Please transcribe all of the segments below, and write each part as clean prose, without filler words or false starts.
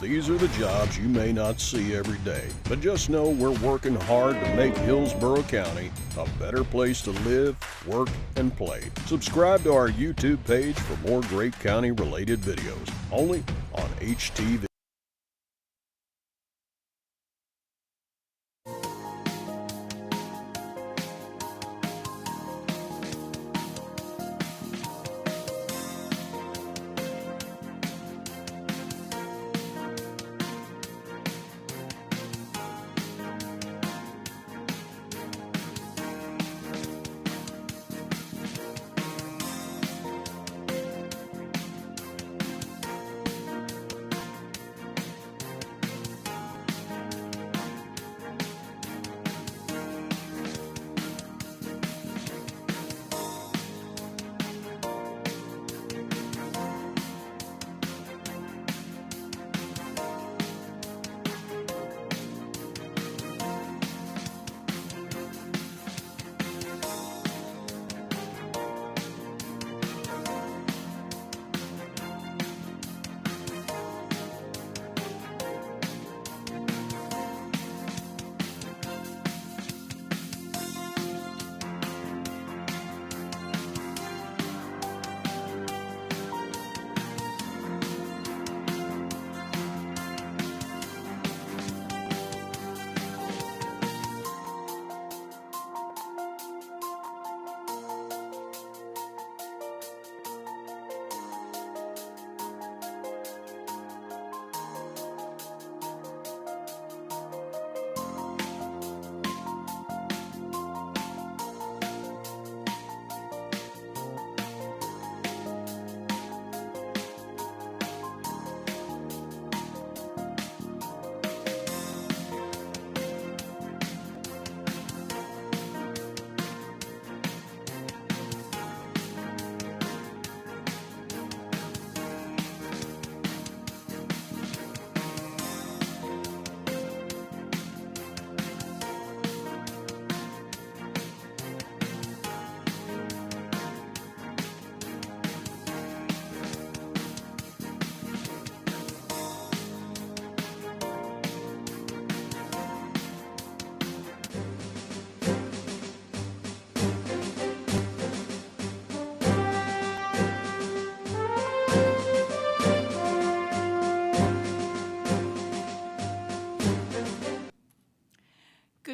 These are the jobs you may not see every day, but just know we're working hard to make Hillsborough County a better place to live, work, and play. Subscribe to our YouTube page for more great county-related videos, only on HTV.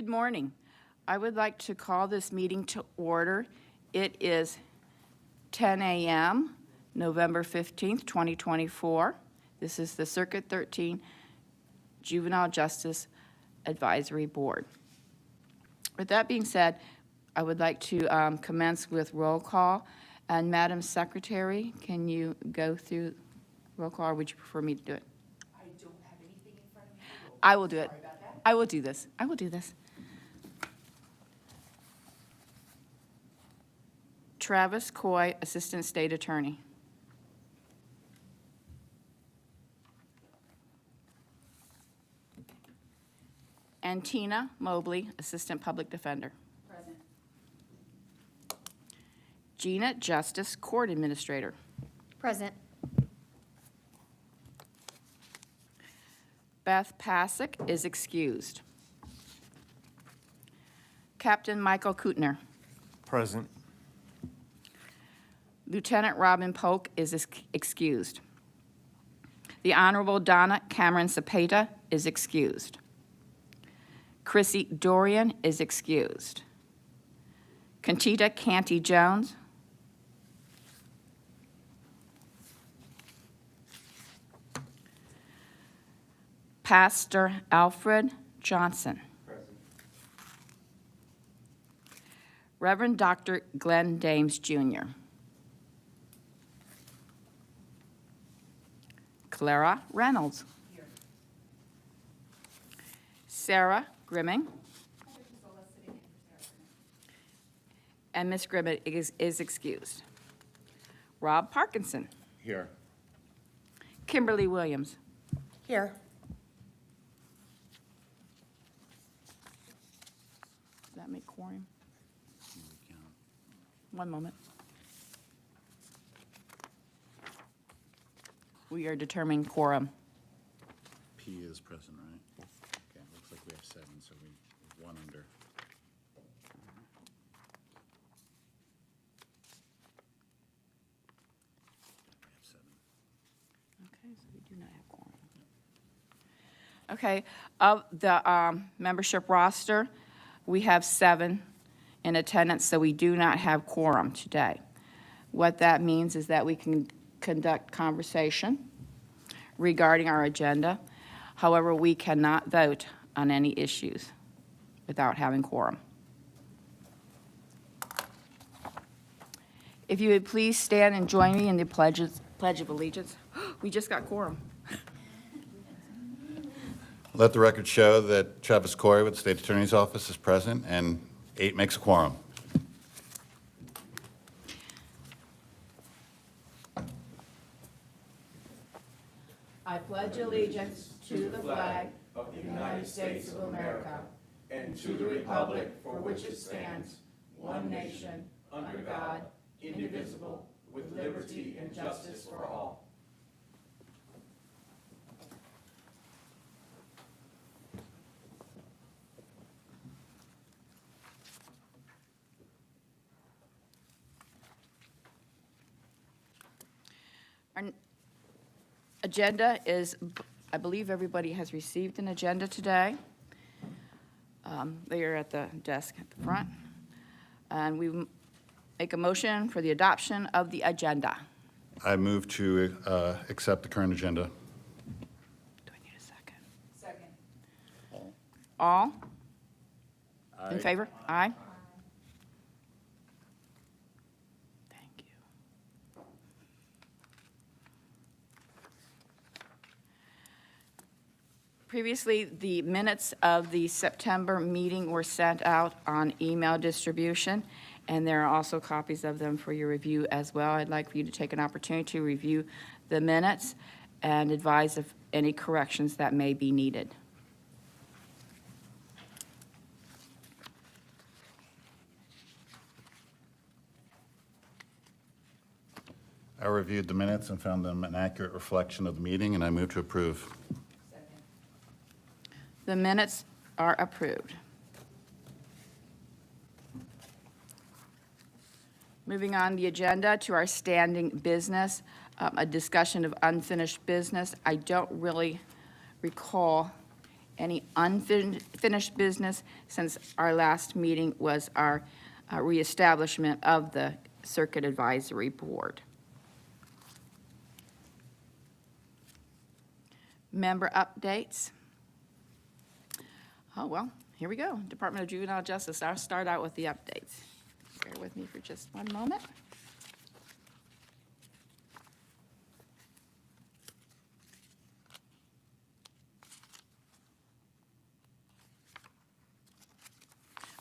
Good morning. I would like to call this meeting to order. It is 10 a.m., November 15th, 2024. This is the Circuit 13 Juvenile Justice Advisory Board. With that being said, I would like to commence with roll call. And Madam Secretary, can you go through roll call, or would you prefer me to do it? I don't have anything in front of me. I will do it. Sorry about that. I will do this. I will do this. Travis Coy, Assistant State Attorney. And Tina Mobley, Assistant Public Defender. Present. Gina Justice, Court Administrator. Present. Beth Pasick is excused. Captain Michael Kutner. Present. Lieutenant Robin Polk is excused. The Honorable Donna Cameron Cepeda is excused. Chrissy Dorian is excused. Conchita Canty Jones. Pastor Alfred Johnson. Present. Reverend Dr. Glenn Dames, Jr. Clara Reynolds. Here. Sarah Grimming. And Miss Grimming is excused. Rob Parkinson. Here. Kimberly Williams. Here. Does that make quorum? One moment. We are determining quorum. P is present, right? Okay, looks like we have 7, so we one under. We have 7. Okay, so we do not have quorum. Okay, of the membership roster, we have 7 in attendance, so we do not have quorum today. What that means is that we can conduct conversation regarding our agenda. However, we cannot vote on any issues without having quorum. If you would please stand and join me in the Pledge of Allegiance. We just got quorum. Let the record show that Travis Coy with the State Attorney's Office is present, and 8 makes a quorum. I pledge allegiance to the flag of the United States of America and to the republic for which it stands, one nation, under God, indivisible, with liberty and justice for all. Our agenda is, I believe everybody has received an agenda today. They are at the desk at the front. And we make a motion for the adoption of the agenda. I move to accept the current agenda. Do I need a second? Second. All? Aye. In favor? Aye. Thank you. Previously, the minutes of the September meeting were sent out on email distribution, and there are also copies of them for your review as well. I'd like for you to take an opportunity to review the minutes and advise of any corrections that may be needed. I reviewed the minutes and found them an accurate reflection of the meeting, and I move to approve. Second. The minutes are approved. Moving on the agenda to our standing business, a discussion of unfinished business. I don't really recall Any unfinished business since our last meeting was our reestablishment of the Circuit Advisory Board. Member updates. Oh, well, here we go. Department of Juvenile Justice. I'll start out with the updates. Bear with me for just one moment.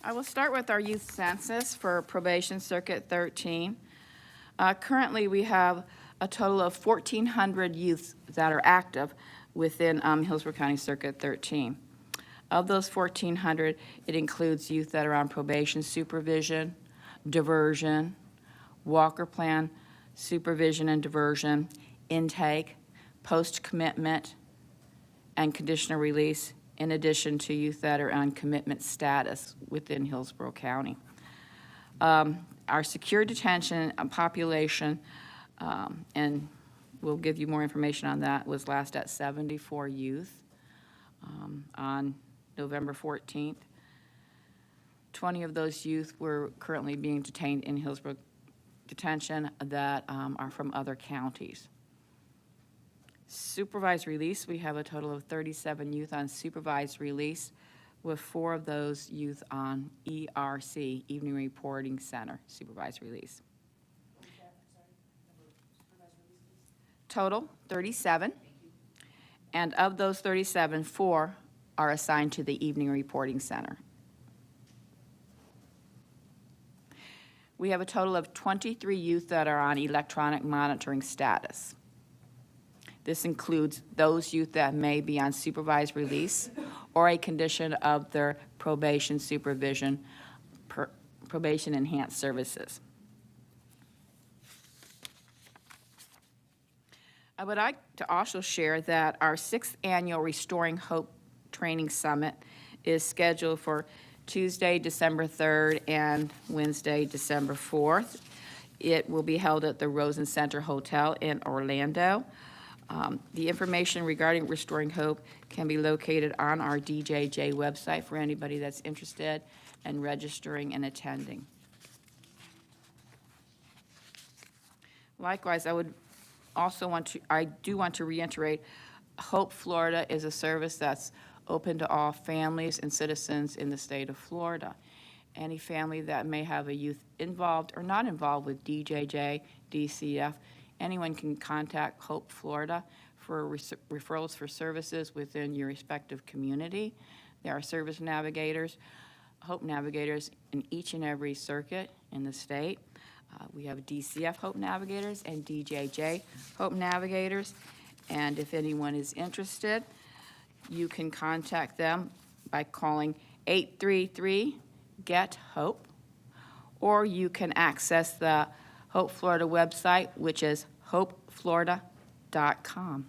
I will start with our youth census for probation circuit 13. Currently, we have a total of 1,400 youths that are active within Hillsborough County Circuit 13. Of those 1,400, it includes youth that are on probation supervision, diversion, Walker Plan supervision and diversion, intake, post-commitment, and conditional release, in addition to youth that are on commitment status within Hillsborough County. Our secure detention population, and we'll give you more information on that, was last at 74 youth on November 14th. 20 of those youth were currently being detained in Hillsborough Detention that are from other counties. Supervised release, we have a total of 37 youth on supervised release, with 4 of those youth on ERC, Evening Reporting Center, supervised release. Total, 37. And of those 37, 4 are assigned to the Evening Reporting Center. We have a total of 23 youth that are on electronic monitoring status. This includes those youth that may be on supervised release or a condition of their probation supervision, probation enhanced services. I would like to also share that our 6th annual Restoring Hope Training Summit is scheduled for Tuesday, December 3rd and Wednesday, December 4th. It will be held at the Rosen Center Hotel in Orlando. The information regarding Restoring Hope can be located on our DJJ website for anybody that's interested in registering and attending. Likewise, I do want to reiterate, Hope Florida is a service that's open to all families and citizens in the state of Florida. Any family that may have a youth involved or not involved with DJJ, DCF, anyone can contact Hope Florida for referrals for services within your respective community. There are service navigators, Hope navigators in each and every circuit in the state. We have DCF Hope navigators and DJJ Hope navigators. And if anyone is interested, you can contact them by calling 833-GET-HOPE, or you can access the Hope Florida website, which is hopeflorida.com.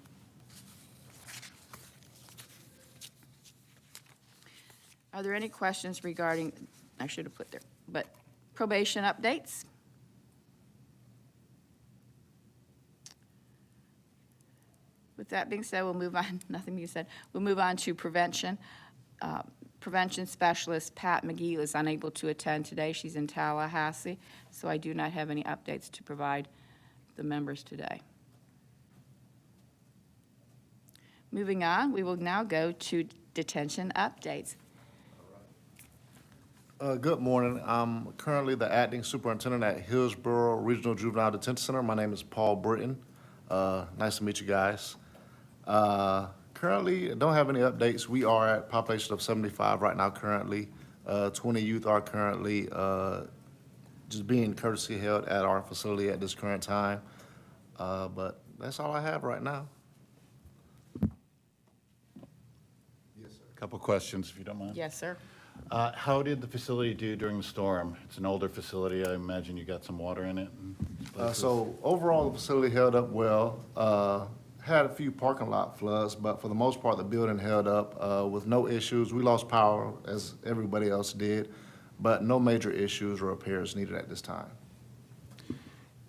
Are there any questions regarding, I should have put there, but probation updates? With that being said, we'll move on, nothing being said, we'll move on to prevention. Prevention specialist Pat McGee is unable to attend today. She's in Tallahassee, so I do not have any updates to provide the members today. Moving on, we will now go to detention updates. Good morning. I'm currently the acting superintendent at Hillsborough Regional Juvenile Detention Center. My name is Paul Britton. Nice to meet you guys. Currently, don't have any updates. We are at a population of 75 right now currently. 20 youth are currently just being courtesy held at our facility at this current time. But that's all I have right now. Yes, sir. A couple questions, if you don't mind. Yes, sir. How did the facility do during the storm? It's an older facility. I imagine you got some water in it. So overall, the facility held up well. Had a few parking lot floods, but for the most part, the building held up with no issues. We lost power, as everybody else did, but no major issues or repairs needed at this time.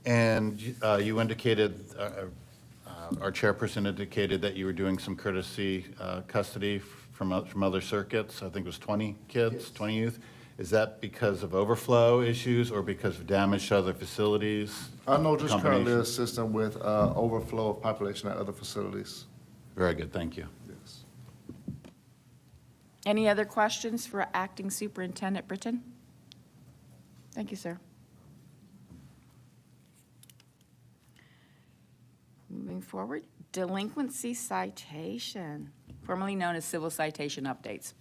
And you indicated, our chairperson indicated that you were doing some courtesy custody from other circuits. I think it was 20 kids, 20 youth. Is that because of overflow issues or because of damage to other facilities? No, just currently Combination? assisting with overflow of population at other facilities. Very good, thank you. Yes. Any other questions for Acting Superintendent Britton? Thank you, sir. Moving forward, delinquency citation, formerly known as civil citation updates.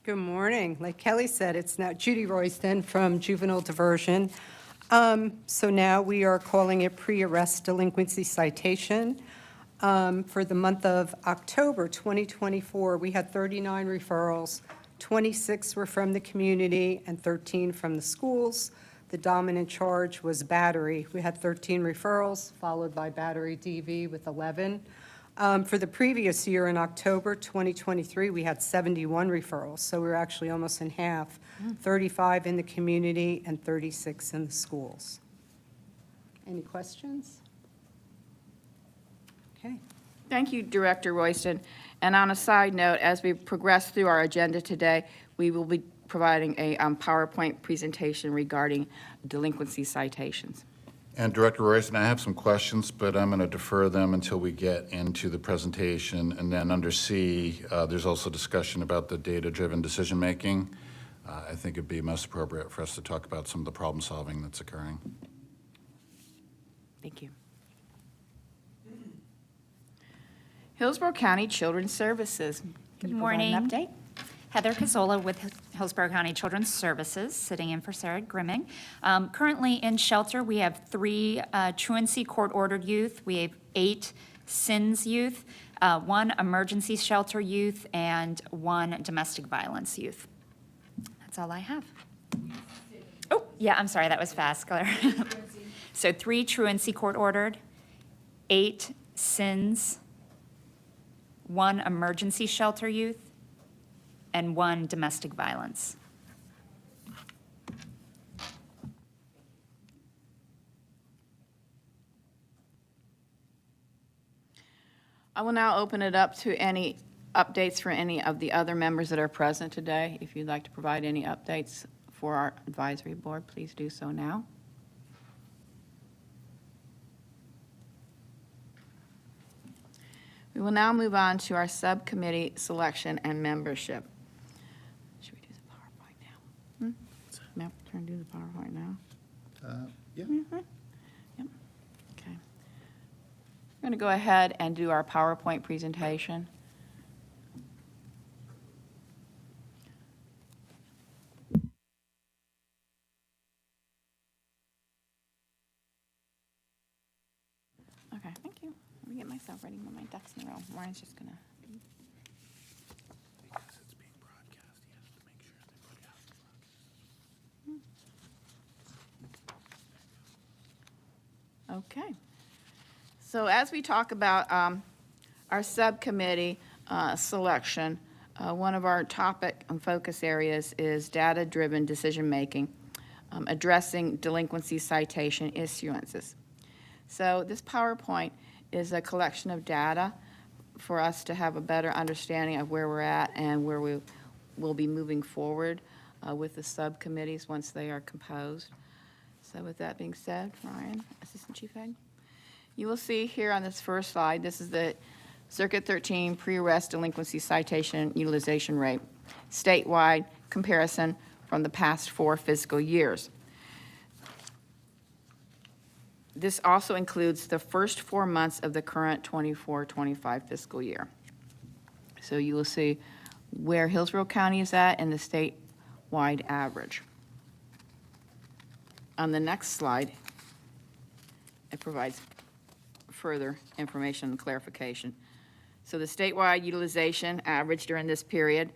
Good morning. Like Kelly said, it's now Judy Royston from Juvenile Diversion. So now we are calling it pre-arrest delinquency citation. For the month of October 2024, we had 39 referrals. 26 were from the community and 13 from the schools. The dominant charge was battery. We had 13 referrals, followed by battery DV with 11. For the previous year, in October 2023, we had 71 referrals, so we were actually almost in half, 35 in the community and 36 in the schools. Any questions? Okay. Thank you, Director Royston. And on a side note, as we progress through our agenda today, we will be providing a PowerPoint presentation regarding delinquency citations. And Director Royston, I have some questions, but I'm going to defer them until we get into the presentation. And then under C, there's also discussion about the data-driven decision-making. I think it'd be most appropriate for us to talk about some of the problem-solving that's occurring. Thank you. Hillsborough County Children's Services. Can Good you provide an morning. update? Heather Cazzola with Hillsborough County Children's Services, sitting in for Sarah Grimming. Currently in shelter, we have 3 truancy court-ordered youth. We have 8 SINS youth, 1 emergency shelter youth, and 1 domestic violence youth. That's all I have. Oh, yeah, I'm sorry, that was fast, Claire. So 3 truancy court-ordered, 8 SINS, 1 emergency shelter youth, and 1 domestic violence. I will now open it up to any updates for any of the other members that are present today. If you'd like to provide any updates for our advisory board, please do so now. We will now move on to our subcommittee selection and membership. Should we do the PowerPoint now? Ma'am, turn to do the PowerPoint now? Yeah. Yep. Okay. We're going to go ahead and do our PowerPoint presentation. Okay, thank you. Let me get myself ready with my ducks in a row. Ryan's just going to. Because it's being broadcast, he has to make sure they put out the broadcast. Okay. So as we talk about our subcommittee selection, one of our topic and focus areas is data-driven decision-making, addressing delinquency citation issuances. So this PowerPoint is a collection of data for us to have a better understanding of where we're at and where we will be moving forward with the subcommittees once they are composed. So with that being said, Ryan, Assistant Chief Ed, you will see here on this first slide, this is the Circuit 13 pre-arrest delinquency citation utilization rate, statewide comparison from the past 4 fiscal years. This also includes the first 4 months of the current 24-25 fiscal year. So you will see where Hillsborough County is at and the statewide average. On the next slide, it provides further information and clarification. So the statewide utilization average during this period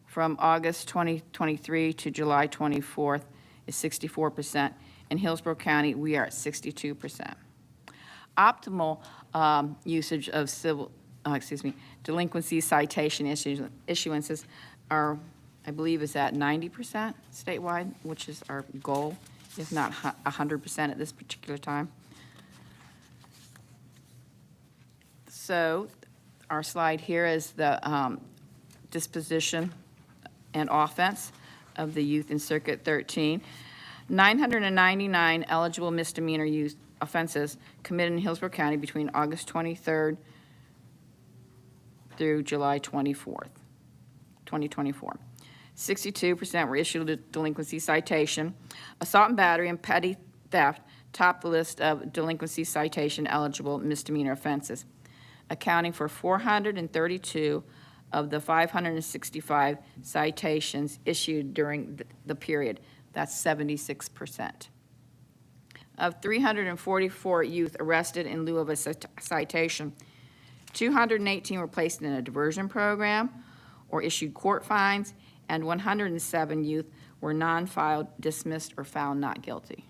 from August 2023 to July 24th is 64%. In Hillsborough County, we are at 62%. Optimal usage of delinquency citation issuances are, I believe, is at 90% statewide, which is our goal, if not 100% at this particular time. So our slide here is the disposition and offense of the youth in Circuit 13. 999 eligible misdemeanor youth offenses committed in Hillsborough County between August 23rd through July 24th, 2024. 62% were issued a delinquency citation. Assault and battery and petty theft topped the list of delinquency citation eligible misdemeanor offenses, accounting for 432 of the 565 citations issued during the period. That's 76%. Of 344 youth arrested in lieu of a citation, 218 were placed in a diversion program or issued court fines, and 107 youth were non-filed, dismissed, or found not guilty.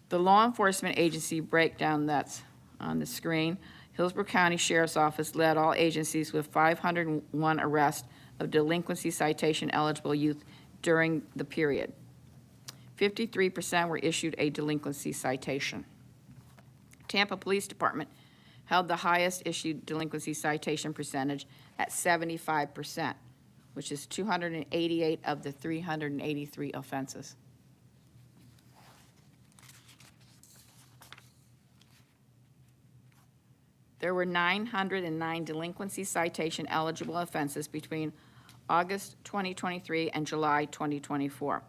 The law enforcement agency breakdown that's on the screen. Hillsborough County Sheriff's Office led all agencies with 501 arrests of delinquency citation eligible youth during the period. 53% were issued a delinquency citation. Tampa Police Department held the highest issued delinquency citation percentage at 75%, which is 288 of the 383 offenses. There were 909 delinquency citation eligible offenses between August 2023 and July 2024.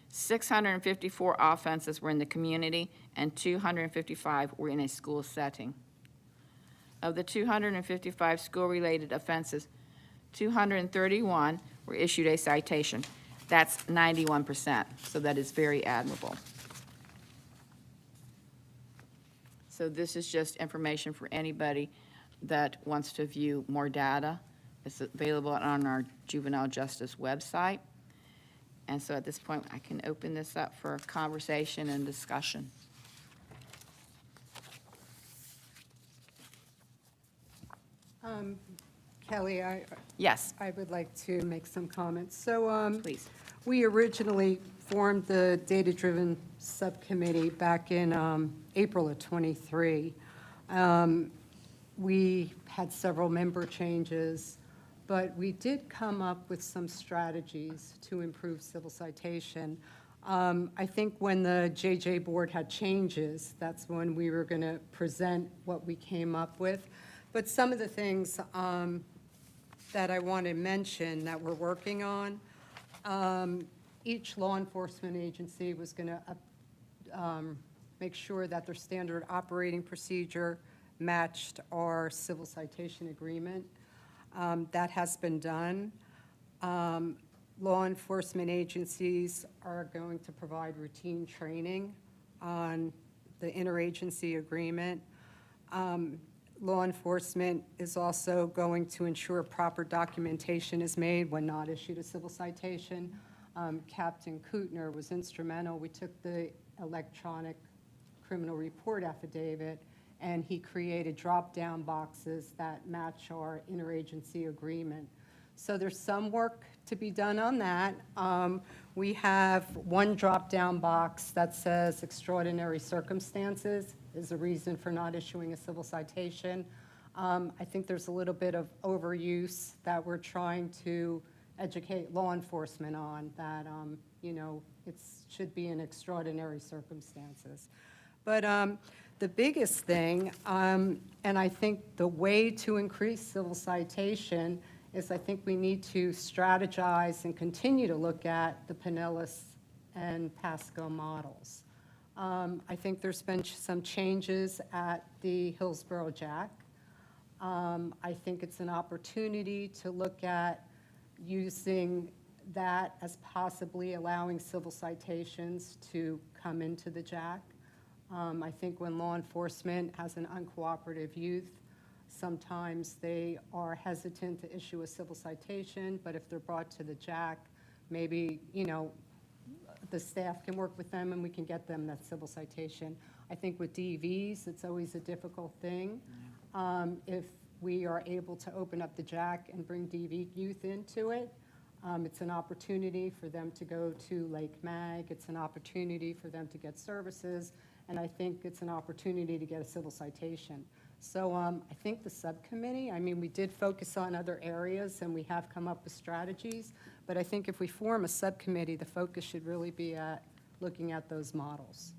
654 offenses were in the community and 255 were in a school setting. Of the 255 school-related offenses, 231 were issued a citation. That's 91%, so that is very admirable. So this is just information for anybody that wants to view more data. It's available on our juvenile justice website. And so at this point, I can open this up for conversation and discussion. Kelly, Yes, I would like to make some comments. So please. we originally formed the data-driven subcommittee back in April of '23. We had several member changes, but we did come up with some strategies to improve civil citation. I think when the JJ board had changes, that's when we were going to present what we came up with. But some of the things that I want to mention that we're working on, each law enforcement agency was going to make sure that their standard operating procedure matched our civil citation agreement. That has been done. Law enforcement agencies are going to provide routine training on the interagency agreement. Law enforcement is also going to ensure proper documentation is made when not issued a civil citation. Captain Kootner was instrumental. We took the electronic criminal report affidavit and he created drop-down boxes that match our interagency agreement. So there's some work to be done on that. We have one drop-down box that says extraordinary circumstances is a reason for not issuing a civil citation. I think there's a little bit of overuse that we're trying to educate law enforcement on, that, it should be in extraordinary circumstances. But the biggest thing, and I think the way to increase civil citation is I think we need to strategize and continue to look at the Pinellas and Pasco models. I think there's been some changes at the Hillsborough Jack. I think it's an opportunity to look at using that as possibly allowing civil citations to come into the Jack. I think when law enforcement has an uncooperative youth, sometimes they are hesitant to issue a civil citation, but if they're brought to the Jack, maybe, the staff can work with them and we can get them that civil citation. I think with DVs, it's always a difficult thing. If we are able to open up the Jack and bring DV youth into it, it's an opportunity for them to go to Lake Mag. It's an opportunity for them to get services. And I think it's an opportunity to get a civil citation. So I think the subcommittee, I mean, we did focus on other areas, and we have come up with strategies, but I think if we form a subcommittee, the focus should really be at looking at those models.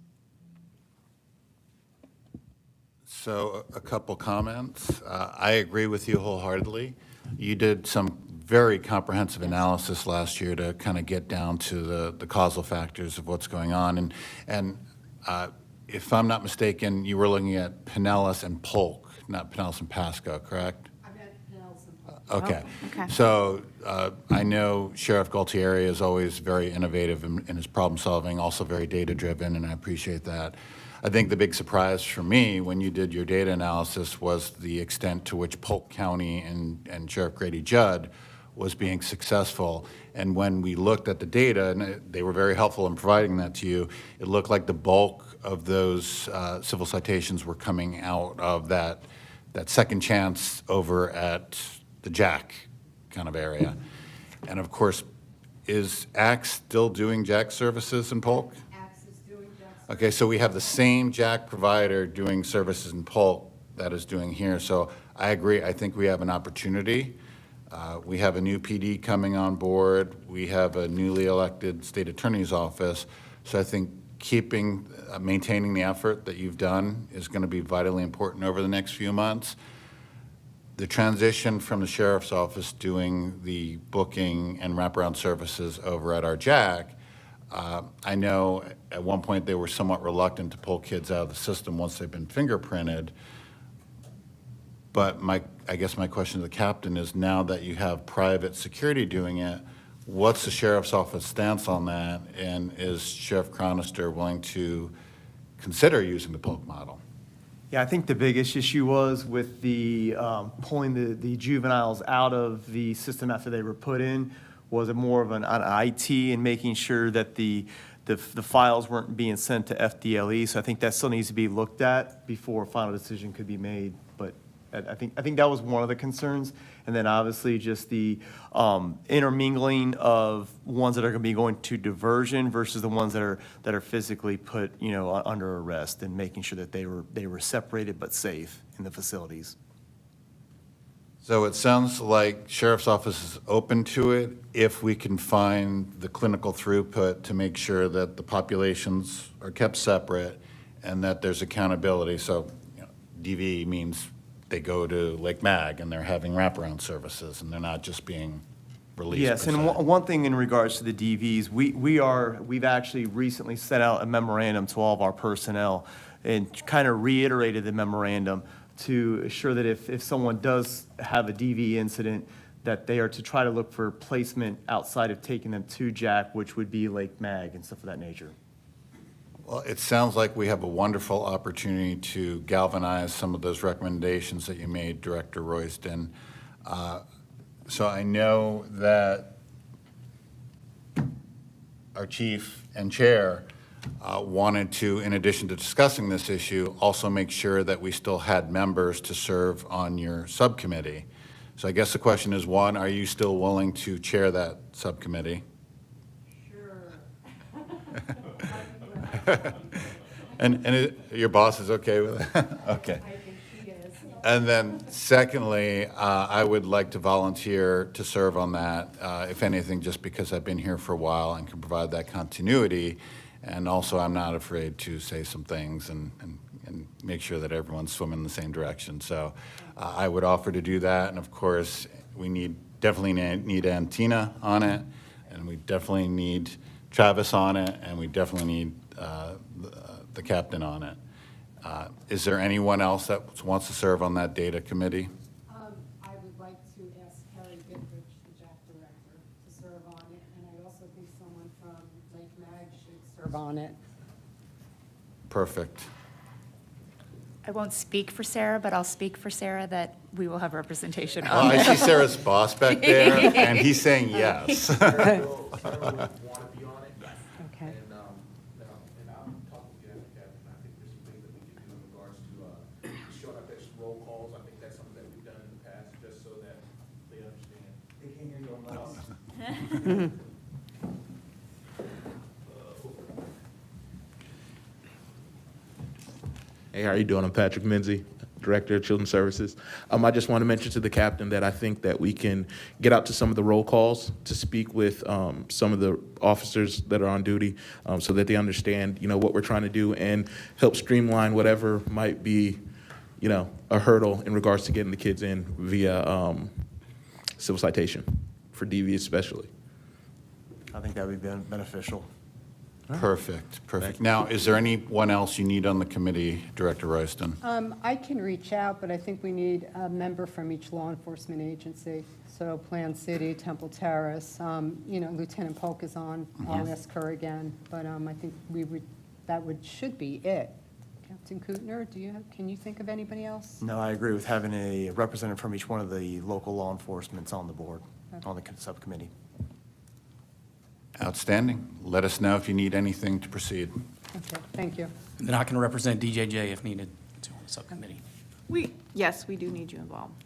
So a couple comments. I agree with you wholeheartedly. You did some very comprehensive analysis last year to kind of get down to the causal factors of what's going on. And if I'm not mistaken, you were looking at Pinellas and Polk, not Pinellas and Pasco, correct? I meant Pinellas and Polk. Okay. okay. So I know Sheriff Galtieri is always very innovative in his problem solving, also very data driven, and I appreciate that. I think the big surprise for me when you did your data analysis was the extent to which Polk County and Sheriff Grady Judd was being successful. And when we looked at the data, and they were very helpful in providing that to you, it looked like the bulk of those civil citations were coming out of that second chance over at the Jack kind of area. And of course, is ACT still doing Jack services in Polk? Okay, so we have the same Jack provider doing services in Polk that is doing here. So I agree, I think we have an opportunity. We have a new PD coming on board. We have a newly elected state attorney's office. So I think maintaining the effort that you've done is going to be vitally important over the next few months. The transition from the sheriff's office doing the booking and wraparound services over at our Jack, I know at one point they were somewhat reluctant to pull kids out of the system once they've been fingerprinted. But I guess my question to the captain is, now that you have private security doing it, what's the sheriff's office stance on that? And is Sheriff Cronister willing to consider using the Polk model? Yeah, I think the biggest issue was with the pulling the juveniles out of the system after they were put in, was it more of an IT and making sure that the files weren't being sent to FDLE. So I think that still needs to be looked at before a final decision could be made. But I think that was one of the concerns. And then obviously just the intermingling of ones that are going to be going to diversion versus the ones that are physically put, under arrest, and making sure that they were separated but safe in the facilities. So it sounds like Sheriff's Office is open to it if we can find the clinical throughput to make sure that the populations are kept separate and that there's accountability. So DV means they go to Lake Mag and they're having wraparound services and they're not just being released. Yes, and one thing in regards to the DVs, we've actually recently sent out a memorandum to all of our personnel and kind of reiterated the memorandum to assure that if someone does have a DV incident, that they are to try to look for placement outside of taking them to Jack, which would be Lake Mag and stuff of that nature. Well, it sounds like we have a wonderful opportunity to galvanize some of those recommendations that you made, Director Royston. So I know that our chief and chair wanted to, in addition to discussing this issue, also make sure that we still had members to serve on your subcommittee. So I guess the question is, one, are you still willing to chair that subcommittee? And your boss is okay with it? Okay. I think she is. And then secondly, I would like to volunteer to serve on that, if anything, just because I've been here for a while and can provide that continuity. And also, I'm not afraid to say some things and make sure that everyone's swimming in the same direction. So I would offer to do that. And of course, we definitely need Antina on it, and we definitely need Travis on it, and we definitely need the captain on it. Is there anyone else that wants to serve on that data committee? I would like to ask Harry Goodrich, the JAC director, to serve on it, and I also think someone from Lake Mag should serve on it. Perfect. I won't speak for Sarah, but I'll speak for Sarah that we will have representation Well, on I it. see Sarah's boss back there, and he's saying yes. Sarah would want to be on it. Okay. And I'll talk with you after that, and I think there's some things that we can do in regards to showing up at roll calls. I think that's something that we've done in the past, just so that they understand. They can't hear you on loud. Hey, how are you doing? I'm Patrick Menzie, Director of Children's Services. I just want to mention to the captain that I think that we can get out to some of the roll calls to speak with some of the officers that are on duty so that they understand, what we're trying to do and help streamline whatever might be, a hurdle in regards to getting the kids in via civil citation for DV especially. I think that would be beneficial. Perfect. Now, is there anyone else you need on the committee, Director Royston? I can reach out, but I think we need a member from each law enforcement agency. So Plan City, Temple Terrace, Lieutenant Polk is on. I'll ask her again, but I think should be it. Captain Kutner, can you think of anybody else? No, I agree with having a representative from each one of the local law enforcements on the board, on the subcommittee. Outstanding. Let us know if you need anything to proceed. Okay, thank you. And then I can represent DJJ if needed to on the subcommittee. Yes, we do need you involved.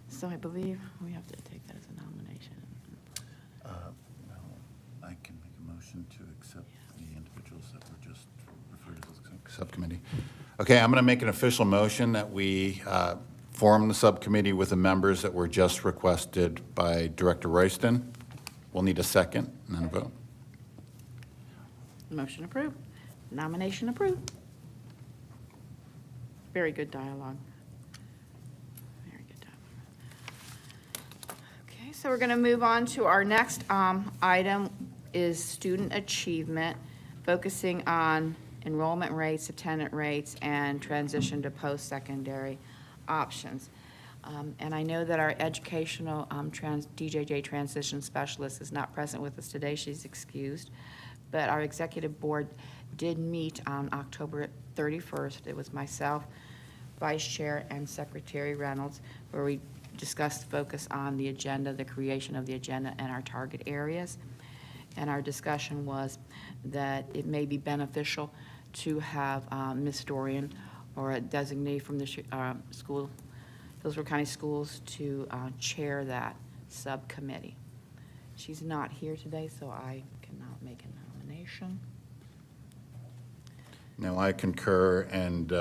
So I believe we have to take that as a nomination. I can make a motion to accept the individuals that were just referred to as the subcommittee. Okay, I'm going to make an official motion that we form the subcommittee with the members that were just requested by Director Royston. We'll need a second and then a vote. Motion approved. Nomination approved. Very good dialogue. Very good dialogue. Okay, so we're going to move on to our next item is student achievement, focusing on enrollment rates, attendance rates, and transition to post-secondary options. And I know that our educational DJJ transition specialist is not present with us today. She's excused. But our executive board did meet on October 31st. It was myself, Vice Chair, and Secretary Reynolds, where we discussed focus on the agenda, the creation of the agenda, and our target areas. And our discussion was that it may be beneficial to have Ms. Dorian or a designee from the school, Hillsborough County Schools, to chair that subcommittee. She's not here today, so I cannot make a nomination. Now, I concur, and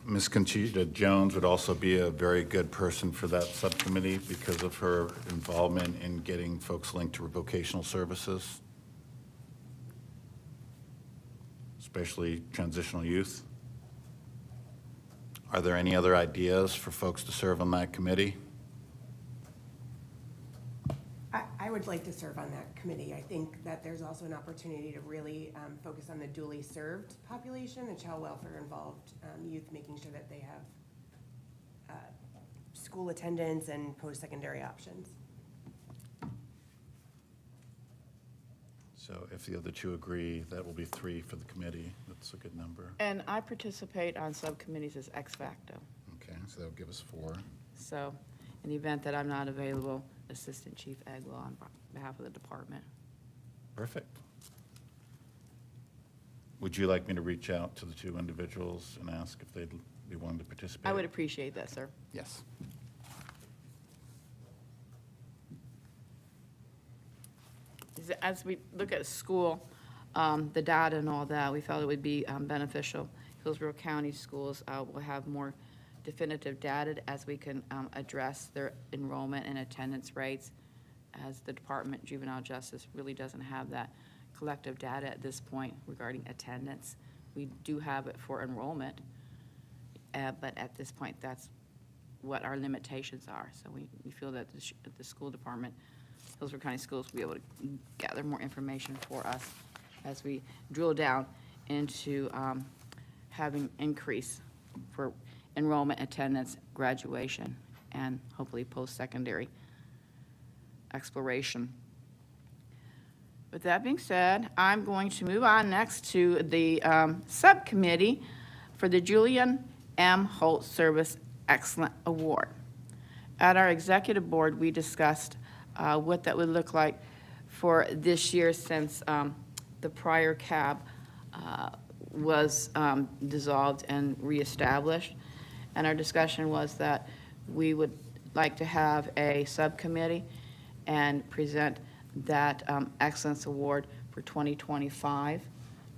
Ms. Conchita Jones would also be a very good person for that subcommittee because of her involvement in getting folks linked to vocational services, especially transitional youth. Are there any other ideas for folks to serve on that committee? I would like to serve on that committee. I think that there's also an opportunity to really focus on the duly served population, the child welfare involved youth, making sure that they have school attendance and post-secondary options. So if the other two agree, that will be 3 for the committee. That's a good number. And I participate on subcommittees as ex facto. Okay, so that'll give us 4. So in the event that I'm not available, Assistant Chief Egg will on behalf of the department. Perfect. Would you like me to reach out to the 2 individuals and ask if they'd be willing to participate? I would appreciate that, sir. Yes. As we look at school, the data and all that, we felt it would be beneficial. Hillsborough County Schools will have more definitive data as we can address their enrollment and attendance rates, as the Department of Juvenile Justice really doesn't have that collective data at this point regarding attendance. We do have it for enrollment, but at this point, that's what our limitations are. So we feel that the school department, Hillsborough County Schools, will be able to gather more information for us as we drill down into having increase for enrollment, attendance, graduation, and hopefully post-secondary exploration. With that being said, I'm going to move on next to the subcommittee for the Julian M. Holt Service Excellent Award. At our executive board, we discussed what that would look like for this year, since the prior CAB was dissolved and reestablished. And our discussion was that we would like to have a subcommittee and present that Excellence Award for 2025,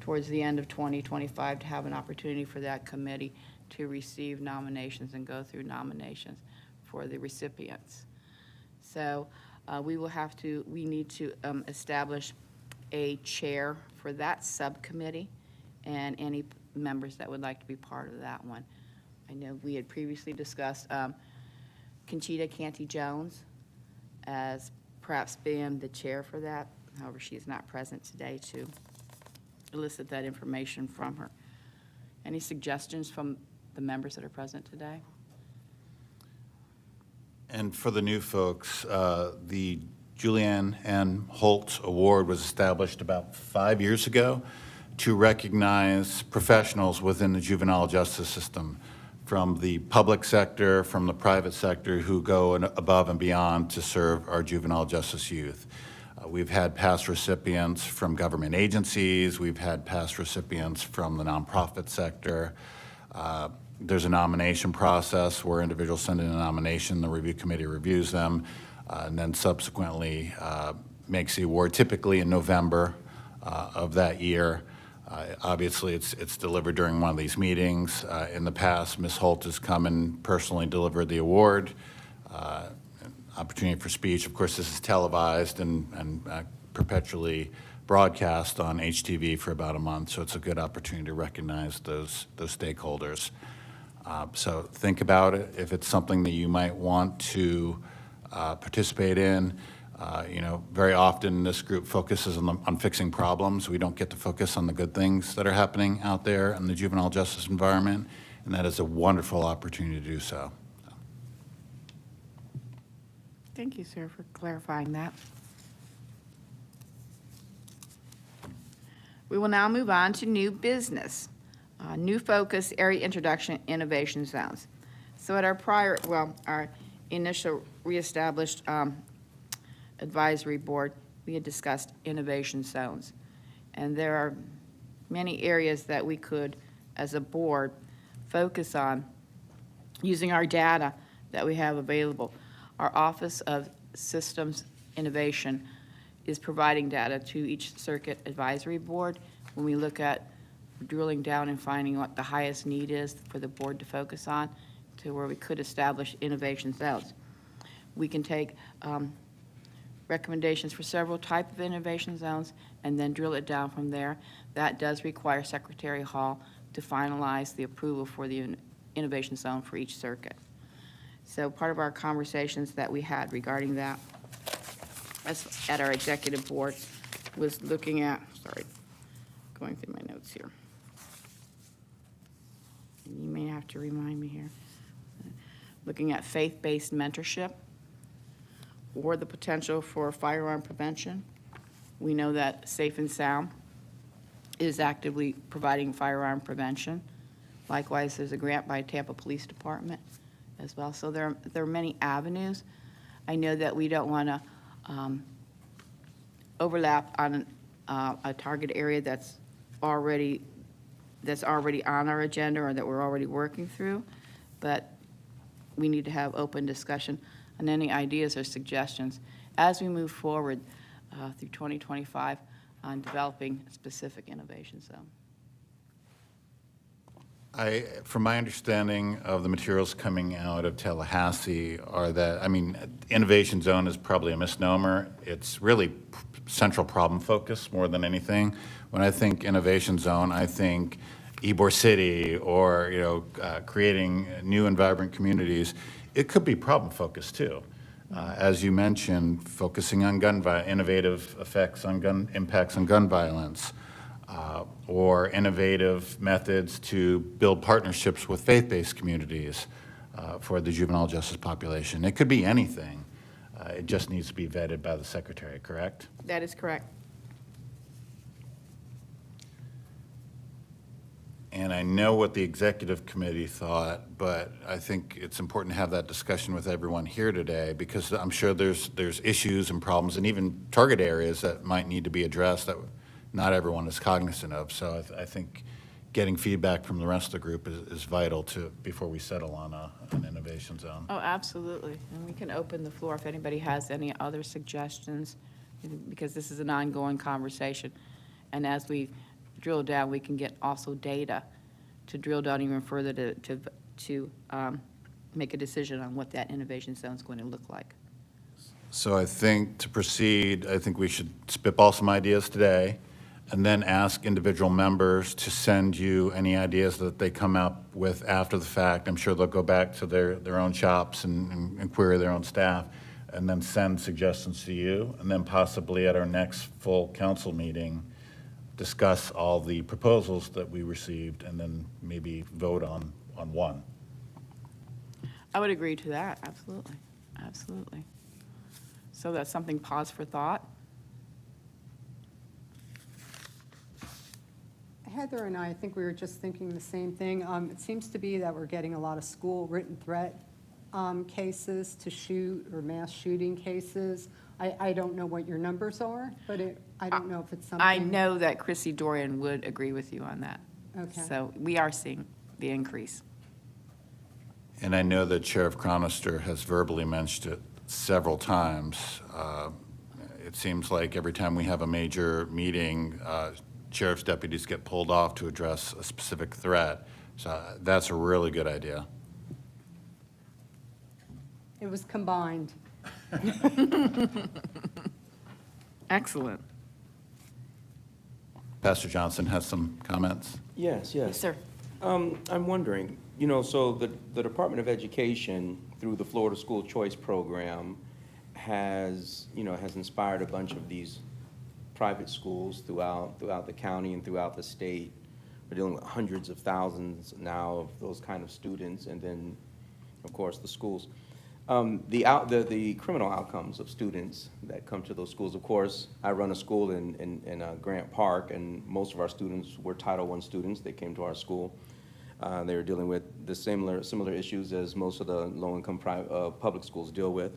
towards the end of 2025 to have an opportunity for that committee to receive nominations and go through nominations for the recipients. So we need to establish a chair for that subcommittee and any members that would like to be part of that one. I know we had previously discussed Conchita Canty-Jones as perhaps being the chair for that. However, she is not present today to elicit that information from her. Any suggestions from the members that are present today? And for the new folks, the Julianne N. Holt Award was established about 5 years ago to recognize professionals within the juvenile justice system, from the public sector, from the private sector, who go above and beyond to serve our juvenile justice youth. We've had past recipients from government agencies. We've had past recipients from the nonprofit sector. There's a nomination process where individuals send in a nomination, the review committee reviews them, and then subsequently makes the award, typically in November of that year. Obviously, it's delivered during one of these meetings. In the past, Ms. Holt has come and personally delivered the award. Opportunity for speech. Of course, this is televised and perpetually broadcast on HTV for about a month, so it's a good opportunity to recognize those stakeholders. So think about it. If it's something that you might want to participate in, very often this group focuses on fixing problems. We don't get to focus on the good things that are happening out there in the juvenile justice environment, and that is a wonderful opportunity to do so. Thank you, sir, for clarifying that. We will now move on to new business. New focus, area introduction, innovation zones. So at our initial reestablished advisory board, we had discussed innovation zones. And there are many areas that we could, as a board, focus on using our data that we have available. Our Office of Systems Innovation is providing data to each circuit advisory board when we look at drilling down and finding what the highest need is for the board to focus on, to where we could establish innovation zones. We can take recommendations for several types of innovation zones and then drill it down from there. That does require Secretary Hall to finalize the approval for the innovation zone for each circuit. So part of our conversations that we had regarding that at our executive board was looking at, going through my notes here. You may have to remind me here. Looking at faith-based mentorship or the potential for firearm prevention. We know that Safe and Sound is actively providing firearm prevention. Likewise, there's a grant by Tampa Police Department as well. So there are many avenues. I know that we don't want to overlap on a target area that's already on our agenda or that we're already working through, but we need to have open discussion on any ideas or suggestions as we move forward through 2025 on developing a specific innovation zone. From my understanding of the materials coming out of Tallahassee are that, innovation zone is probably a misnomer. It's really central problem focus more than anything. When I think innovation zone, I think Ybor City or, creating new and vibrant communities. It could be problem focused too. As you mentioned, focusing on innovative effects on impacts on gun violence. Or innovative methods to build partnerships with faith-based communities for the juvenile justice population. It could be anything. It just needs to be vetted by the secretary, correct? That is correct. And I know what the executive committee thought, but I think it's important to have that discussion with everyone here today, because I'm sure there's issues and problems and even target areas that might need to be addressed that not everyone is cognizant of. So I think getting feedback from the rest of the group is vital before we settle on an innovation zone. Oh, absolutely. And we can open the floor if anybody has any other suggestions, because this is an ongoing conversation. And as we drill down, we can get also data to drill down even further to make a decision on what that innovation zone is going to look like. So I think to proceed, I think we should spitball some ideas today and then ask individual members to send you any ideas that they come up with after the fact. I'm sure they'll go back to their own shops and query their own staff and then send suggestions to you. And then possibly at our next full council meeting, discuss all the proposals that we received and then maybe vote on one. I would agree to that, absolutely, absolutely. So that's something pause for thought. Heather and I think we were just thinking the same thing. It seems to be that we're getting a lot of school written threat cases to shoot or mass shooting cases. I don't know what your numbers are, but I don't know if it's something. I know that Chrissy Dorian would agree with you on that. Okay. So we are seeing the increase. And I know that Sheriff Cronister has verbally mentioned it several times. It seems like every time we have a major meeting, sheriff's deputies get pulled off to address a specific threat. So that's a really good idea. It was combined. Excellent. Pastor Johnson has some comments. Yes, yes. Yes, sir. I'm wondering, so the Department of Education, through the Florida School Choice Program, has inspired a bunch of these private schools throughout the county and throughout the state. We're dealing with hundreds of thousands now of those kind of students, and then, of course, the schools. The criminal outcomes of students that come to those schools. Of course, I run a school in Grant Park, and most of our students were Title I students. They came to our school. They were dealing with the similar issues as most of the low-income public schools deal with.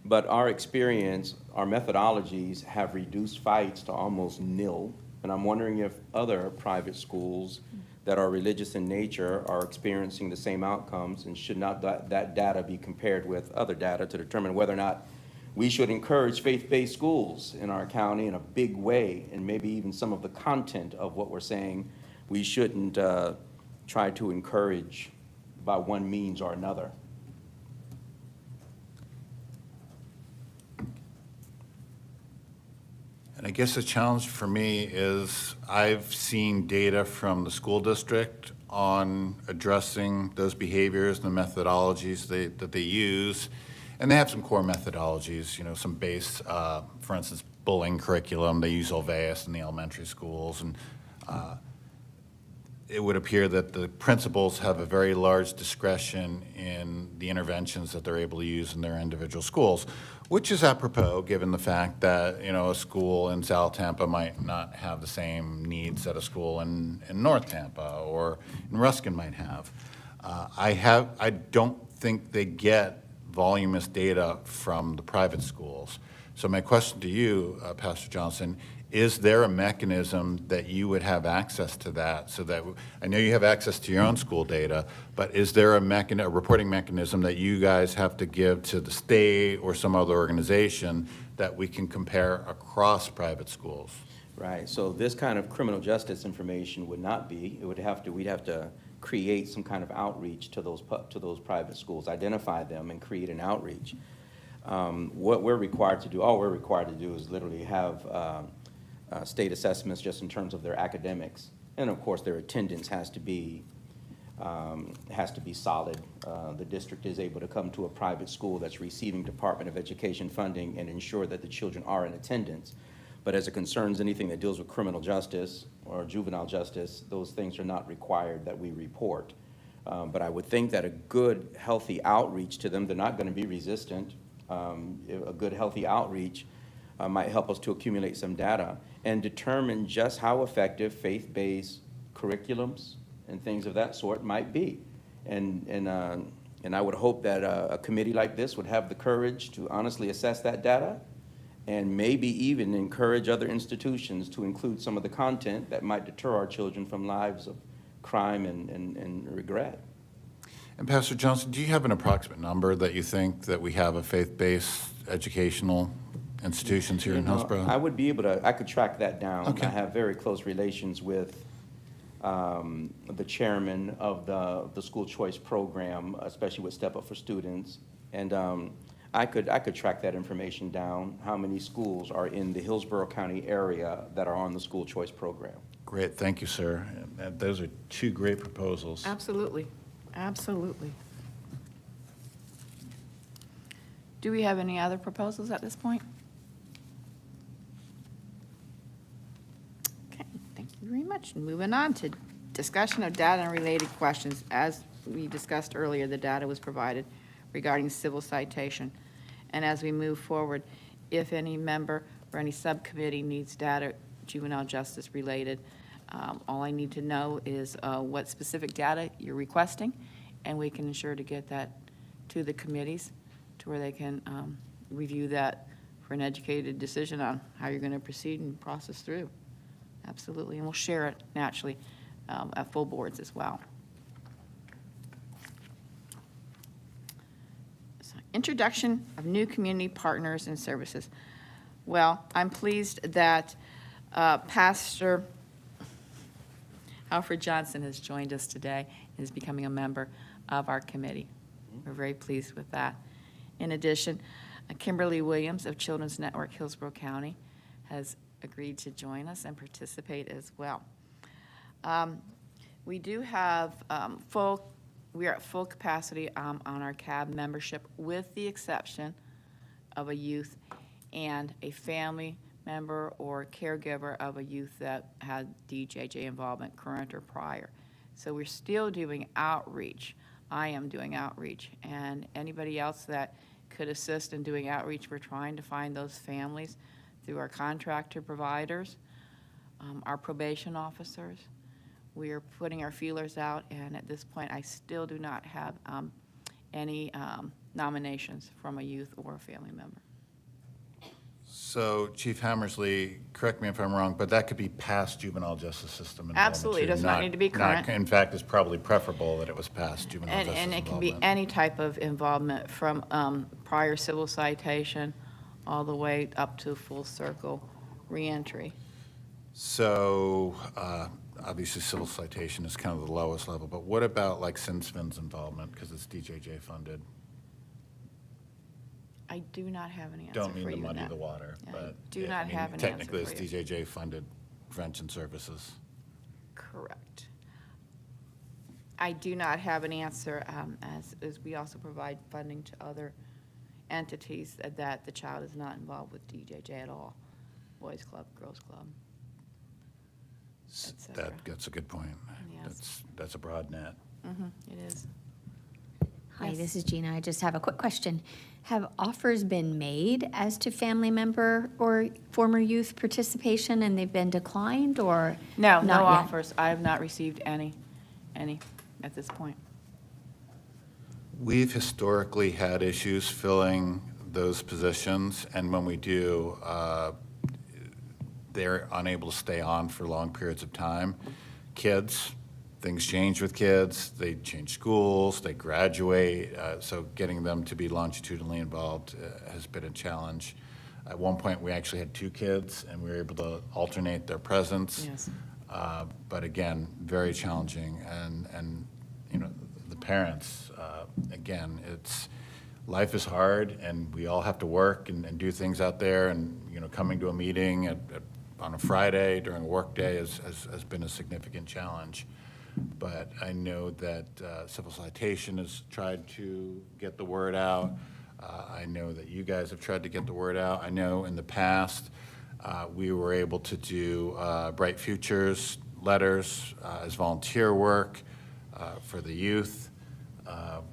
But our experience, our methodologies have reduced fights to almost nil. And I'm wondering if other private schools that are religious in nature are experiencing the same outcomes, and should not that data be compared with other data to determine whether or not we should encourage faith-based schools in our county in a big way, and maybe even some of the content of what we're saying we shouldn't try to encourage by one means or another. And I guess the challenge for me is I've seen data from the school district on addressing those behaviors and the methodologies that they use. And they have some core methodologies, some base, for instance, bullying curriculum. They use Olveus in the elementary schools. And it would appear that the principals have a very large discretion in the interventions that they're able to use in their individual schools, which is apropos given the fact that, a school in South Tampa might not have the same needs that a school in North Tampa or in Ruskin might have. I don't think they get voluminous data from the private schools. So my question to you, Pastor Johnson, is there a mechanism that you would have access to that so that, I know you have access to your own school data, but is there a reporting mechanism that you guys have to give to the state or some other organization that we can compare across private schools? Right, so this kind of criminal justice information would not be, we'd have to create some kind of outreach to those private schools, identify them and create an outreach. What we're required to do, all we're required to do is literally have state assessments just in terms of their academics. And of course, their attendance has to be solid. The district is able to come to a private school that's receiving Department of Education funding and ensure that the children are in attendance. But as it concerns anything that deals with criminal justice or juvenile justice, those things are not required that we report. But I would think that a good, healthy outreach to them, they're not going to be resistant. A good, healthy outreach might help us to accumulate some data and determine just how effective faith-based curriculums and things of that sort might be. And I would hope that a committee like this would have the courage to honestly assess that data and maybe even encourage other institutions to include some of the content that might deter our children from lives of crime and regret. And Pastor Johnson, do you have an approximate number that you think that we have of faith-based educational institutions here in Hillsborough? I would be able to, I could track that down. Okay. I have very close relations with the chairman of the school choice program, especially with Step Up for Students. And I could track that information down, how many schools are in the Hillsborough County area that are on the school choice program. Great, thank you, sir. And those are two great proposals. Absolutely, absolutely. Do we have any other proposals at this point? Okay, thank you very much. Moving on to discussion of data and related questions. As we discussed earlier, the data was provided regarding civil citation. And as we move forward, if any member or any subcommittee needs data, juvenile justice related, all I need to know is what specific data you're requesting, and we can ensure to get that to the committees to where they can review that for an educated decision on how you're going to proceed and process through. Absolutely, and we'll share it naturally at full boards as well. So, introduction of new community partners and services. Well, I'm pleased that Pastor Alfred Johnson has joined us today and is becoming a member of our committee. We're very pleased with that. In addition, Kimberly Williams of Children's Network Hillsborough County has agreed to join us and participate as well. We do have we are at full capacity on our CAB membership, with the exception of a youth and a family member or caregiver of a youth that had DJJ involvement, current or prior. So we're still doing outreach. I am doing outreach, and anybody else that could assist in doing outreach, we're trying to find those families through our contractor providers, our probation officers. We are putting our feelers out, and at this point, I still do not have any nominations from a youth or a family member. So Chief Hammersley, correct me if I'm wrong, but that could be past juvenile justice system involvement. Absolutely, it too, does not need to be current. In fact, it's probably preferable that it was past juvenile justice And it can involvement. be any type of involvement, from prior civil citation all the way up to full circle reentry. So obviously civil citation is kind of the lowest level, but what about like Sinsvin's involvement, because it's DJJ funded? I do not have an answer Don't for mean to you muddy on the that. water, I but. do yeah, not I mean, have an answer technically, it's for you. DJJ funded prevention services. Correct. I do not have an answer, as we also provide funding to other entities that the child is not involved with DJJ at all. Boys Club, Girls Club, et cetera. That's a good point. Yes. That's a broad net. It is. Hi, Yes. this is Gina. I just have a quick question. Have offers been made as to family member or former youth participation, and they've been declined, or? No, no not yet? offers. I have not received any at this point. We've historically had issues filling those positions, and when we do, they're unable to stay on for long periods of time. Kids, things change with kids. They change schools, they graduate, so getting them to be longitudinally involved has been a challenge. At one point, we actually had 2 kids, and we were able to alternate their presence. Yes. But again, very challenging, and you know, the parents, again, life is hard, and we all have to work and do things out there, and, you know, coming to a meeting on a Friday during a work day has been a significant challenge. But I know that civil citation has tried to get the word out. I know that you guys have tried to get the word out. I know in the past, we were able to do Bright Futures letters as volunteer work for the youth.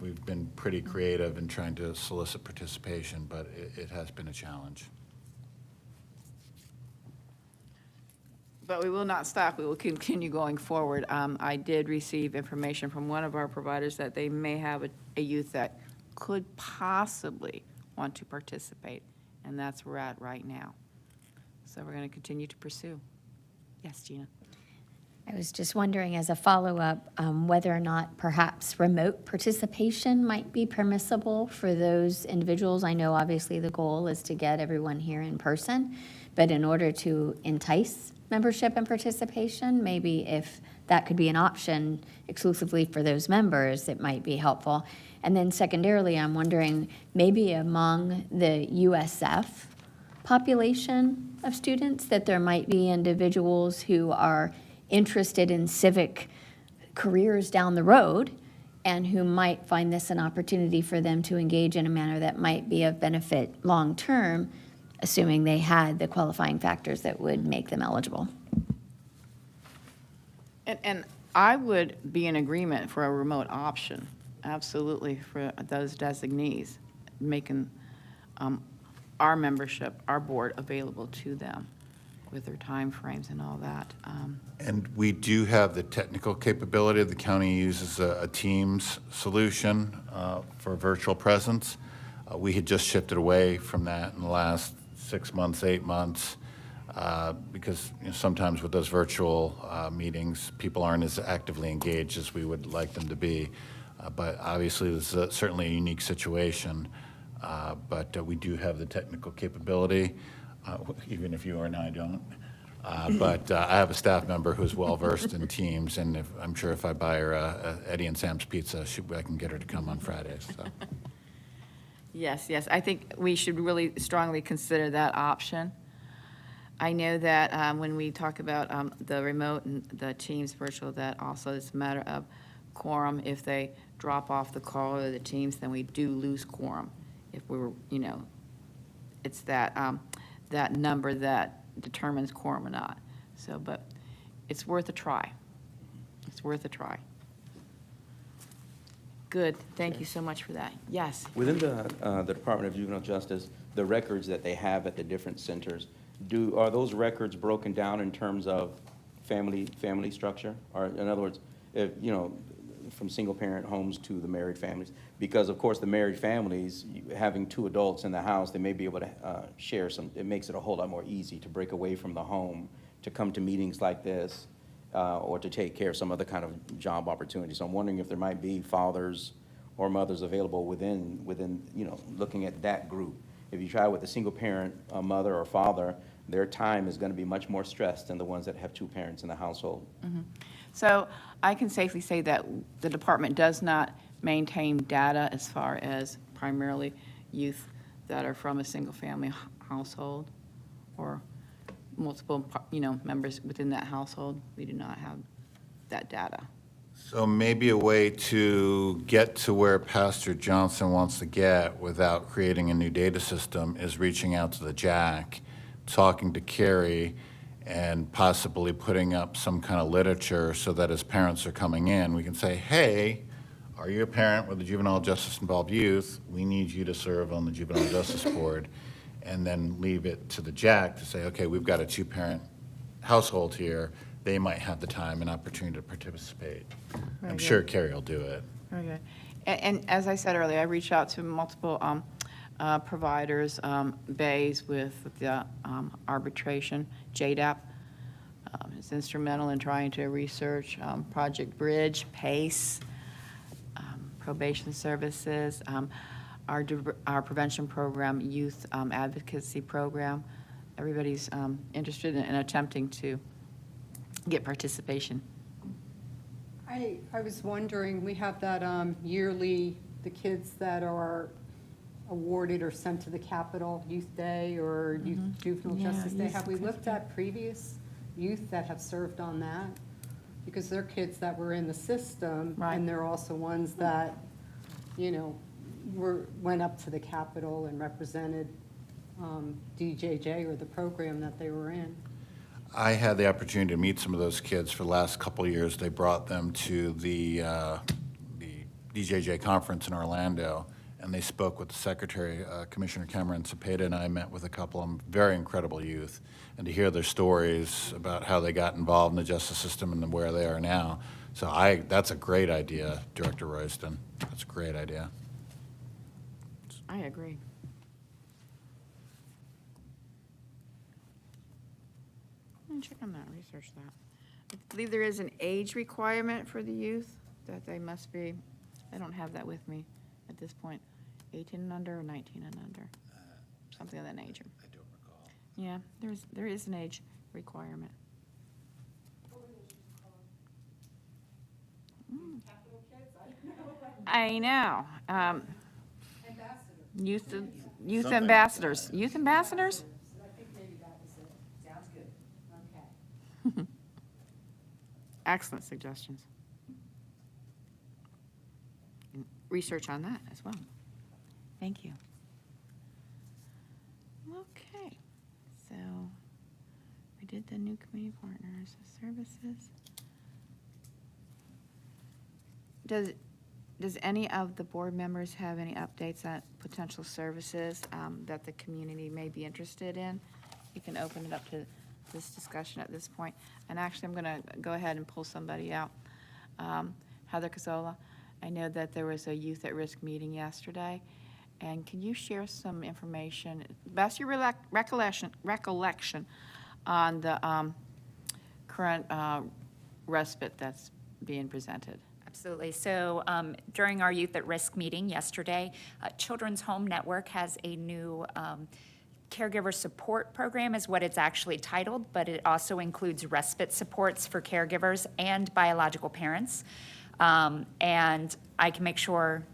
We've been pretty creative in trying to solicit participation, but it has been a challenge. But we will not stop. We will continue going forward. I did receive information from one of our providers that they may have a youth that could possibly want to participate, and that's where we're at right now. So we're going to continue to pursue. Yes, Gina? I was just wondering, as a follow-up, whether or not perhaps remote participation might be permissible for those individuals. I know obviously the goal is to get everyone here in person, but in order to entice membership and participation. Maybe if that could be an option exclusively for those members, it might be helpful. And then secondarily, I'm wondering, maybe among the USF population of students, that there might be individuals who are interested in civic careers down the road and who might find this an opportunity for them to engage in a manner that might be of benefit long-term, assuming they had the qualifying factors that would make them eligible. And I would be in agreement for a remote option, absolutely, for those designees, making our membership, our board available to them with their timeframes and all that. And we do have the technical capability. The county uses a Teams solution for virtual presence. We had just shifted away from that in the last 6 months, 8 months, because sometimes with those virtual meetings, people aren't as actively engaged as we would like them to be. But obviously, this is certainly a unique situation. But we do have the technical capability, even if you or I don't. But I have a staff member who's well-versed in Teams, and I'm sure if I buy her Eddie and Sam's Pizza, I can get her to come on Fridays. So. Yes, I think we should really strongly consider that option. I know that when we talk about the remote and the Teams virtual, that also it's a matter of quorum. If they drop off the call or the Teams, then we do lose quorum. If we were, it's that that number that determines quorum or not. So, but it's worth a try. It's worth a try. Good. Thank you so much for that. Yes. Within the Department of Juvenile Justice, the records that they have at the different centers, are those records broken down in terms of family structure? Or in other words, if, from single-parent homes to the married families? Because, of course, the married families, having 2 adults in the house, they may be able to share some. It makes it a whole lot more easy to break away from the home, to come to meetings like this, or to take care of some other kind of job opportunity. So I'm wondering if there might be fathers or mothers available within looking at that group. If you try with a single-parent mother or father, their time is going to be much more stressed than the ones that have 2 parents in the household. Mm-hmm. So I can safely say that the department does not maintain data as far as primarily youth that are from a single-family household or multiple, members within that household. We do not have that data. So maybe a way to get to where Pastor Johnson wants to get without creating a new data system is reaching out to the JAC, talking to Carrie, and possibly putting up some kind of literature so that as parents are coming in, we can say, hey, are you a parent with a juvenile justice involved youth? We need you to serve on the Juvenile Justice Board. And then leave it to the JAC to say, okay, we've got a 2-parent household here. They might have the time and opportunity to participate. I'm sure Carrie will do it. Very good. And as I said earlier, I reached out to multiple providers, BAYS with the arbitration, JDAP is instrumental in trying to research Project Bridge, PACE, probation services, our prevention program, youth advocacy program. Everybody's interested in attempting to get participation. I was wondering, we have that yearly, the kids that are awarded or sent to the Capitol Youth Day or Youth Juvenile Justice Day. Have we looked at previous youth that have served on that? Because they're kids that were in the system, and they're also ones that, went up to the Capitol and represented DJJ or the program that they were in. I had the opportunity to meet some of those kids for the last couple of years. They brought them to the DJJ conference in Orlando, and they spoke with the secretary, Commissioner Cameron Cepeda, and I met with a couple of them, very incredible youth, and to hear their stories about how they got involved in the justice system and where they are now. So that's a great idea, Director Royston. That's a great idea. I agree. Check on that, research that. I believe there is an age requirement for the youth, that they must be, I don't have that with me at this point, 18 and under or 19 and under, something of that nature. I don't recall. Yeah, there is an age requirement. I know. Youth ambassadors. Youth ambassadors? I think maybe that was it. Sounds good. Okay. Excellent suggestions. Research on that as well. Thank you. Okay, so we did the new community partners, services. Does any of the board members have any updates on potential services that the community may be interested in? You can open it up to this discussion at this point. And actually, I'm going to go ahead and pull somebody out. Heather Cazzola, I know that there was a youth at risk meeting yesterday. And can you share some information, best your recollection on the current respite that's being presented? Absolutely. So during our Youth at Risk meeting yesterday, Children's Home Network has a new caregiver support program is what it's actually titled, but it also includes respite supports for caregivers and biological parents. And I can make sure,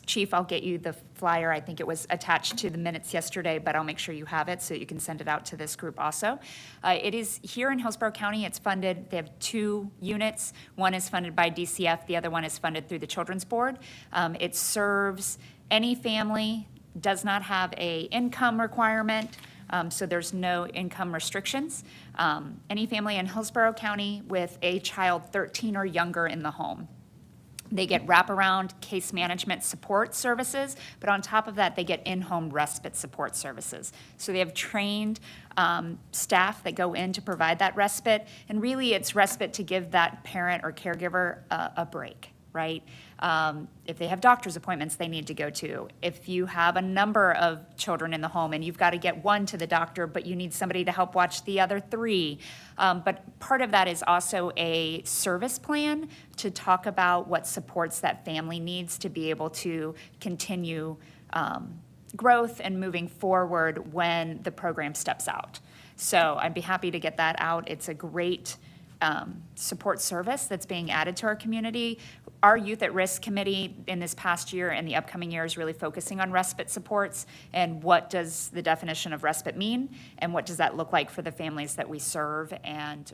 Chief, I'll get you the flyer. I think it was attached to the minutes yesterday, but I'll make sure you have it so you can send it out to this group also. It is here in Hillsborough County. It's funded. They have 2 units. One is funded by DCF. The other one is funded through the Children's Board. It serves any family, does not have a income requirement, so there's no income restrictions. Any family in Hillsborough County with a child 13 or younger in the home. They get wraparound case management support services, but on top of that, they get in-home respite support services. So they have trained staff that go in to provide that respite, and really it's respite to give that parent or caregiver a break, right? If they have doctor's appointments they need to go to, if you have a number of children in the home and you've got to get one to the doctor, but you need somebody to help watch the other 3. But part of that is also a service plan to talk about what supports that family needs to be able to continue growth and moving forward when the program steps out. So I'd be happy to get that out. It's a great support service that's being added to our community. Our Youth at Risk Committee in this past year and the upcoming year is really focusing on respite supports and what does the definition of respite mean and what does that look like for the families that we serve and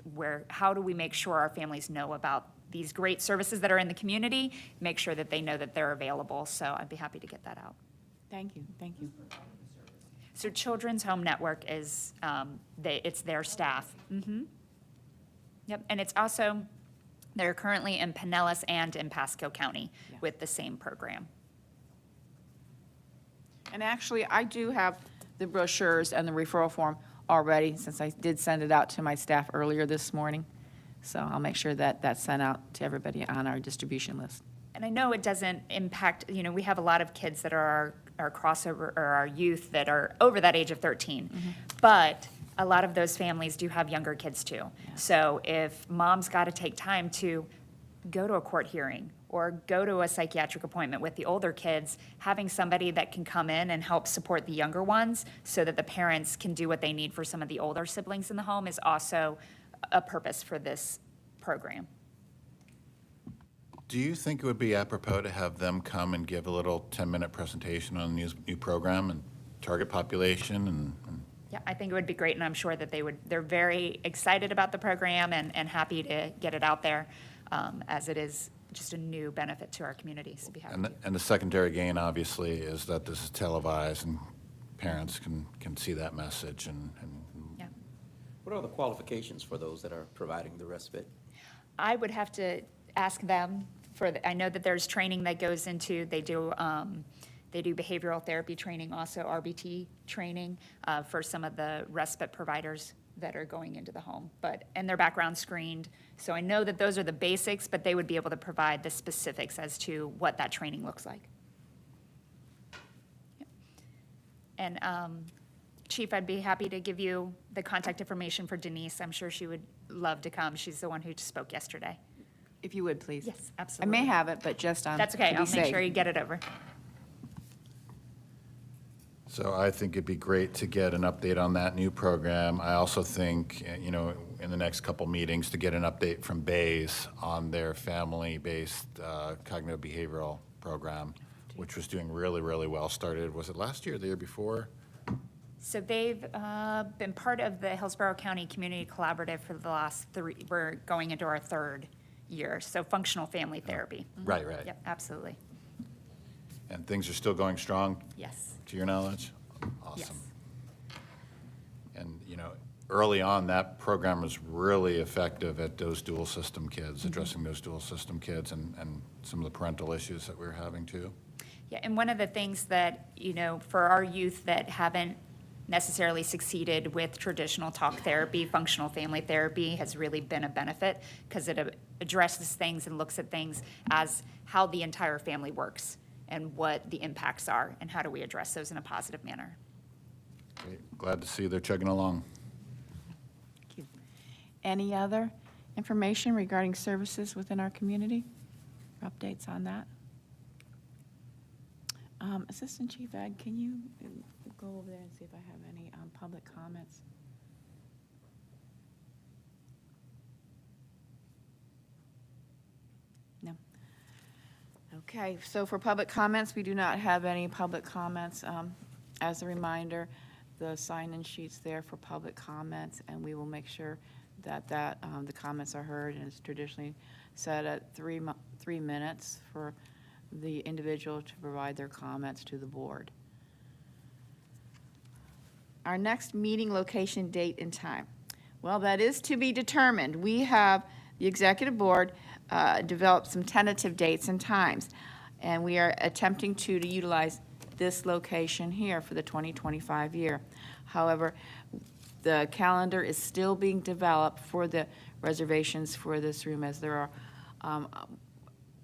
how do we make sure our families know about these great services that are in the community, make sure that they know that they're available. So I'd be happy to get that out. Thank you, thank you. So Children's Home Network is, it's their staff. Mm-hmm. Yep, and it's also, they're currently in Pinellas and in Pasco County with the same program. And actually, I do have the brochures and the referral form already, since I did send it out to my staff earlier this morning. So I'll make sure that that's sent out to everybody on our distribution list. And I know it doesn't impact, we have a lot of kids that are our crossover, or our youth that are over that age of 13. Mm-hmm. But a lot of those families do have younger kids too. Yeah. So if mom's got to take time to go to a court hearing or go to a psychiatric appointment with the older kids, having somebody that can come in and help support the younger ones so that the parents can do what they need for some of the older siblings in the home is also a purpose for this program. Do you think it would be apropos to have them come and give a little 10-minute presentation on the new program and target population and Yeah, I think it would be great, and I'm sure that they're very excited about the program and happy to get it out there, as it is just a new benefit to our community, so be happy to. And the secondary gain, obviously, is that this is televised and parents can see that message and Yeah. What are the qualifications for those that are providing the respite? I would have to ask them I know that there's training that goes into, they do behavioral therapy training, also RBT training for some of the respite providers that are going into the home, and their background screened. So I know that those are the basics, but they would be able to provide the specifics as to what that training looks like. Yep. And Chief, I'd be happy to give you the contact information for Denise. I'm sure she would love to come. She's the one who spoke yesterday. If you would, please. Yes, absolutely. I may have it, but just on. That's okay. to be I'll make safe. sure you get it over. So I think it'd be great to get an update on that new program. I also think, in the next couple meetings to get an update from Bays on their family-based cognitive behavioral program, which was doing really, really well. Started, was it last year or the year before? So they've been part of the Hillsborough County Community Collaborative for the last we're going into our third year, so functional family therapy. Right, right. Yep, absolutely. And things are still going strong, Yes. to your knowledge? Yes. Awesome. And, you know, early on, that program was really effective at those dual system kids, addressing those dual system kids and some of the parental issues that we were having too. Yeah, and one of the things that, you know, for our youth that haven't necessarily succeeded with traditional talk therapy, functional family therapy has really been a benefit because it addresses things and looks at things as how the entire family works and what the impacts are and how do we address those in a positive manner. Great. Glad to see they're chugging along. Thank you. Any other information regarding services within our community? Updates on that? Assistant Chief Ed, can you go over there and see if I have any public comments? No. Okay, so for public comments, we do not have any public comments. As a reminder, the sign-in sheet's there for public comments, and we will make sure that the comments are heard, and it's traditionally set at 3 minutes for the individual to provide their comments to the board. Our next meeting location, date, and time. Well, that is to be determined. We have, the executive board developed some tentative dates and times, and we are attempting to utilize this location here for the 2025 year. However, the calendar is still being developed for the reservations for this room, as there are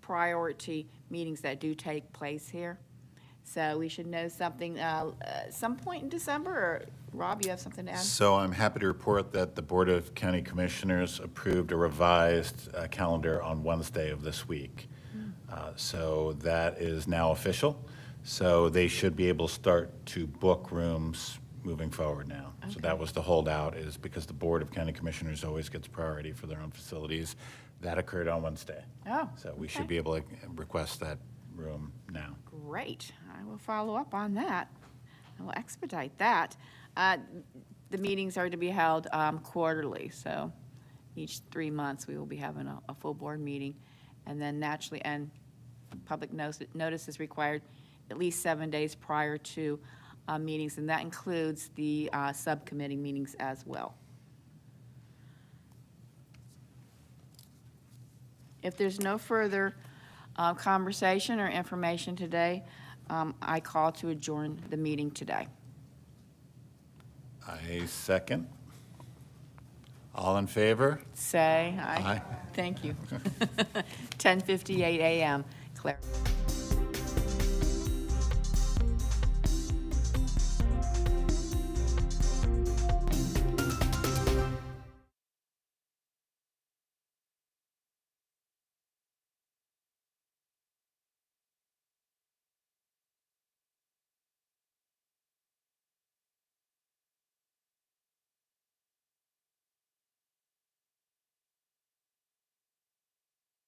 priority meetings that do take place here. So we should know something some point in December, or Rob, you have something to add? So I'm happy to report that the Board of County Commissioners approved a revised calendar on Wednesday of this week. So that is now official. So they should be able to start to book rooms moving forward now. Okay. So that was the holdout, is because the Board of County Commissioners always gets priority for their own facilities. That occurred on Wednesday. Oh, so we should be able to request that room now. Great. I will follow up on that. I will expedite that. The meetings are to be held quarterly, so each 3 months we will be having a full board meeting, and then naturally, and public notice is required at least 7 days prior to meetings, and that includes the subcommittee meetings as well. If there's no further conversation or information today, I call to adjourn the meeting today. I second. All in favor? Say aye. Aye. Thank you. 10:58 a.m. Claire.